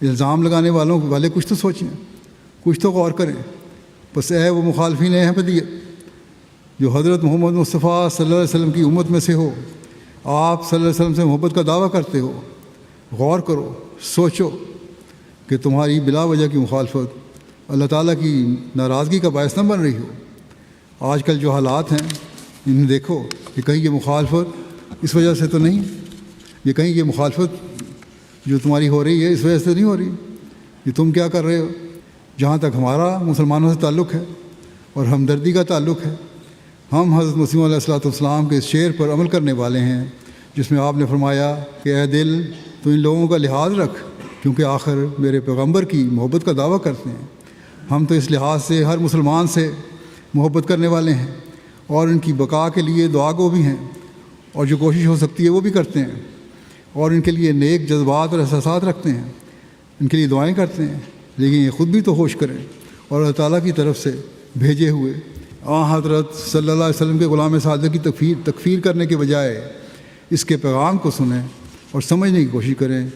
الزام لگانے والے کچھ تو سوچیں، کچھ تو غور کریں۔ بس اے وہ مخالفین احمدیت جو حضرت محمد مصطفیٰ صلی اللہ علیہ وسلم کی امت میں سے ہو، آپ صلی اللہ علیہ وسلم سے محبت کا دعویٰ کرتے ہو، غور کرو، سوچو کہ تمہاری بلا وجہ کی مخالفت اللہ تعالیٰ کی ناراضگی کا باعث نہ بن رہی ہو۔ آج کل جو حالات ہیں انہیں دیکھو کہ کہیں یہ مخالفت اس وجہ سے تو نہیں، یہ کہیں یہ مخالفت جو تمہاری ہو رہی ہے اس وجہ سے نہیں ہو رہی، یہ تم کیا کر رہے ہو۔ جہاں تک ہمارا مسلمانوں سے تعلق ہے اور ہمدردی کا تعلق ہے، ہم حضرت مسیح علیہ الصلوۃ والسلام کے اس شعر پر عمل کرنے والے ہیں جس میں آپ نے فرمایا کہ اے دل تو ان لوگوں کا لحاظ رکھ کیونکہ آخر میرے پیغمبر کی محبت کا دعویٰ کرتے ہیں۔ ہم تو اس لحاظ سے ہر مسلمان سے محبت کرنے والے ہیں اور ان کی بقا کے لیے دعا گو بھی ہیں، اور جو کوشش ہو سکتی ہے وہ بھی کرتے ہیں، اور ان کے لیے نیک جذبات اور احساسات رکھتے ہیں، ان کے لیے دعائیں کرتے ہیں، لیکن یہ خود بھی تو ہوش کریں اور اللہ تعالیٰ کی طرف سے بھیجے ہوئے حضرت صلی اللہ علیہ وسلم کے غلام صادق کی تکفیر کرنے کے بجائے اس کے پیغام کو سنیں اور سمجھنے کی کوشش کریں